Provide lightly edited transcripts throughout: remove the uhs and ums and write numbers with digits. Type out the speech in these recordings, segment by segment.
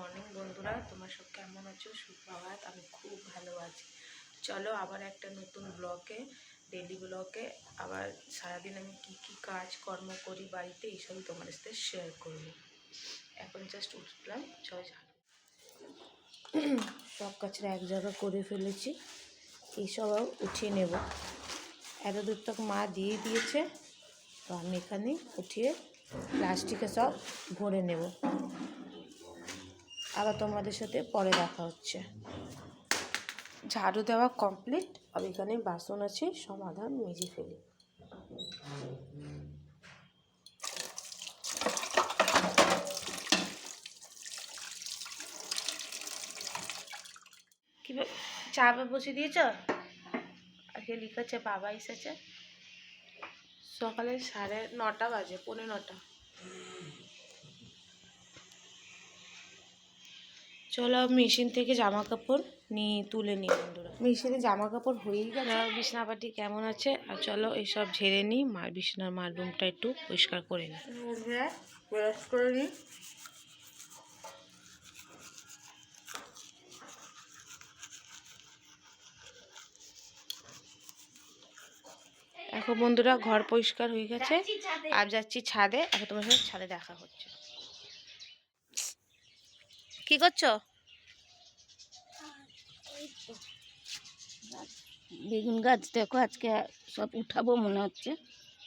Morning বন্ধুরা, তোমরা সব কেমন আছো? সুপ্রভাত। আমি খুব ভালো আছি। চলো আবার একটা নতুন ব্লগে, ডেলি ব্লগে আবার সারাদিন আমি কি কাজকর্ম করি বাড়িতে এইসবই তোমাদের সাথে শেয়ার করবো। এখন জাস্ট উঠলাম, সব কাজটা এক জায়গায় করে ফেলেছি, এইসব উঠিয়ে নেব। এত দূর তক মা দিয়ে দিয়েছে, তো আমি এখানে উঠিয়ে প্লাস্টিকে সব ভরে নেব। আবার তোমাদের সাথে পরে দেখা হচ্ছে। ঝাড়ু দেওয়া কমপ্লিট। আর এখানে বাসন আছে, সব আধা মেজে ফেলি। কি চা বসে দিয়েছ? আজকে লিখেছে বাবা এসেছে। সকালে 9:30 বাজে, 9:45। চলো মেশিন থেকে জামা কাপড় তুলে নিই বন্ধুরা। মেশিনে জামা কাপড় হয়েই গেছে। বিছনাপাটি কেমন আছে? আর চলো এইসব ঝেড়ে নিই, মার রুমটা একটু পরিষ্কার করে নিই। ব্রাশ করে নিই। এখন বন্ধুরা ঘর পরিষ্কার হয়ে গেছে, আর যাচ্ছি ছাদে। এখন তোমার সাথে ছাদে দেখা হচ্ছে। কি করছো? বেগুন গাছ দেখো, আজকে সব উঠাবো মনে হচ্ছে,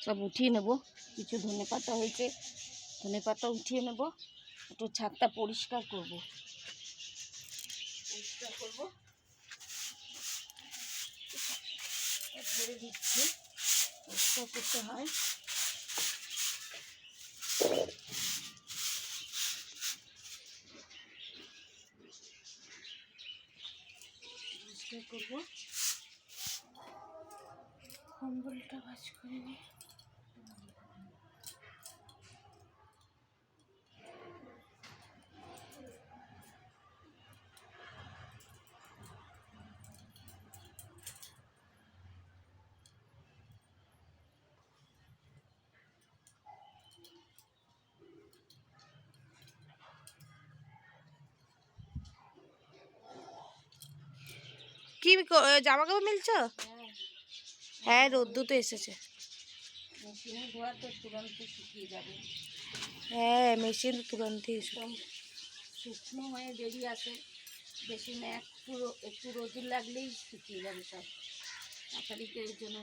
সব উঠিয়ে নেব। কিছু ধনেপাতা হয়েছে, ধনেপাতা উঠিয়ে নেব। একটু ছাদটা পরিষ্কার করব, ধরে দিচ্ছি, পরিষ্কার করতে হয়। পরিষ্কার করবো। কম্বলটা ভাঁজ করে নিই। কি জামা কাপড় মিলছ? হ্যাঁ, রোদ্দু তো এসেছে। মেশিনে ধোয়া তো তুরন্ত শুকিয়ে যাবে। হ্যাঁ, মেশিন তুরন্তই একদম শুকনো হয়ে বেরিয়ে আসে। বেশি না, একটু রোদ লাগলেই শুকিয়ে যাবে সব। তাড়াতাড়িতে এর জন্য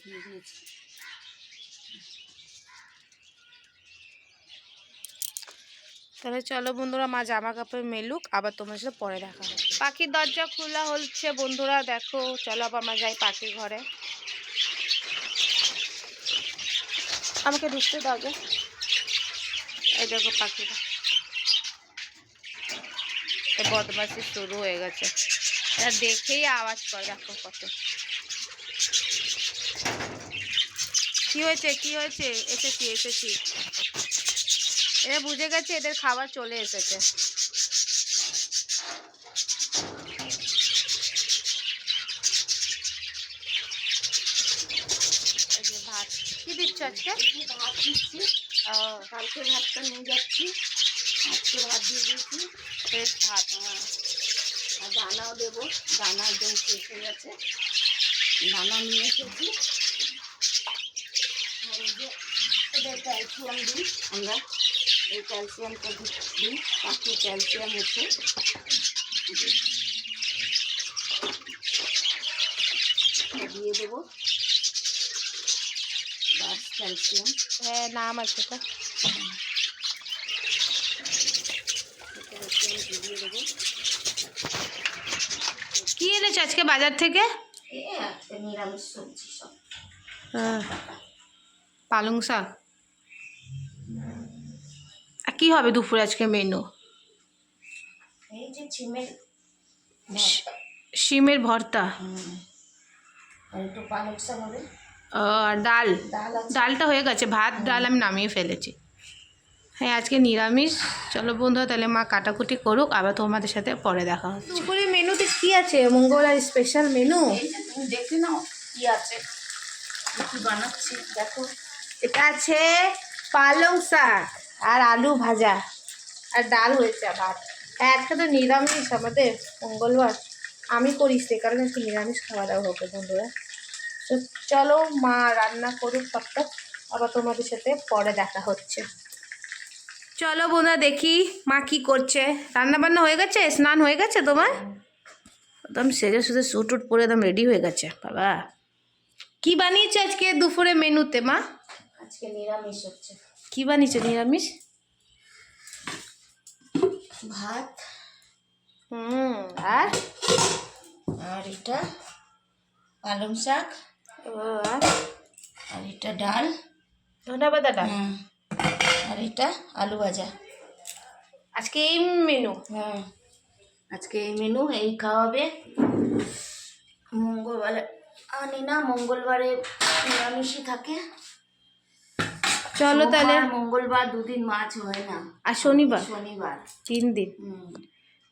দিয়ে দিয়েছি। তাহলে চলো বন্ধুরা, মা জামা কাপড় মেলুক, আবার তোমার সাথে পরে দেখা হবে। পাখির দরজা খোলা হচ্ছে বন্ধুরা, দেখো। চলো আবার আমরা যাই পাখির ঘরে। আমাকে ঢুকতে দাও যে। এই দেখো পাখিটা, এই বদমাশি শুরু হয়ে গেছে। এটা দেখেই আওয়াজ করে, দেখো কত। কি হয়েছে? এসেছি। এরা বুঝে গেছে এদের খাবার চলে এসেছে। ভাত কি দিচ্ছ আজকে? ভাত দিচ্ছি, কালকে ভাতটা নিয়ে যাচ্ছি, আজকে ভাত দিয়ে দিয়েছি। ফ্রেশ ভাত। আর দানাও দেবো, দানা একদম শেষ হয়ে গেছে, দানা নিয়ে এসেছি। আর এই যে এদের ক্যালসিয়াম দিই আমরা, এই ক্যালসিয়ামটা দিই, পাখি ক্যালসিয়াম হচ্ছে দিয়ে দেবো। বাস ক্যালসিয়াম, হ্যাঁ নাম আছে তো। ক্যালসিয়াম দিয়ে দেবো। কি এনেছো আজকে বাজার থেকে? আজকে নিরামিষ সবজি সব। পালং শাক। আর কি হবে দুপুরে আজকে মেনু? এই যে ছিমের শিমের ভর্তা, আর একটু পালং শাক হবে। আর ডাল। আছে। ডালটা হয়ে গেছে, ভাত ডাল আমি নামিয়ে ফেলেছি। হ্যাঁ আজকে নিরামিষ। চলো বন্ধুরা, তাহলে মা কাটাকুটি করুক, আবার তোমাদের সাথে পরে দেখা হচ্ছে। দুপুরে মেনুতে কি আছে? মঙ্গলবার স্পেশাল মেনু। এই যে তুমি দেখে নাও কি আছে, কি বানাচ্ছি দেখো। এটা আছে পালং শাক আর আলু ভাজা, আর ডাল হয়েছে ভাত। আজকে তো নিরামিষ আমাদের মঙ্গলবার, আমি করি সে কারণে একটু নিরামিষ খাওয়া দাওয়া হবে বন্ধুরা। তো চলো মা রান্না করুক সবটা, আবার তোমাদের সাথে পরে দেখা হচ্ছে। চলো বোনা দেখি মা কি করছে। রান্না বান্না হয়ে গেছে, স্নান হয়ে গেছে তোমার? একদম সেজে সুজে স্যুট উট পরে একদম রেডি হয়ে গেছে। বাবা কি বানিয়েছে আজকে দুপুরে মেনুতে মা? আজকে নিরামিষ হচ্ছে, কি বানিয়েছে নিরামিষ? ভাত আর আর এটা পালং শাক আর আর এটা ডাল, ধনে পাতা ডাল। হ্যাঁ, আর এটা আলু ভাজা। আজকে এই মেনু? হ্যাঁ, আজকে এই মেনু, এই খাওয়াবে। মঙ্গলবারে আনি না, মঙ্গলবারে নিরামিষই থাকে। চলো তাহলে। সোমবার, মঙ্গলবার দুদিন মাছ হয় না, আর শনিবার শনিবার 3 দিন। হুম।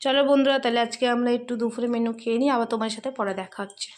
চলো বন্ধুরা তাহলে আজকে আমরা একটু দুপুরে মেনু খেয়ে নিই, আবার তোমার সাথে পরে দেখা হচ্ছে।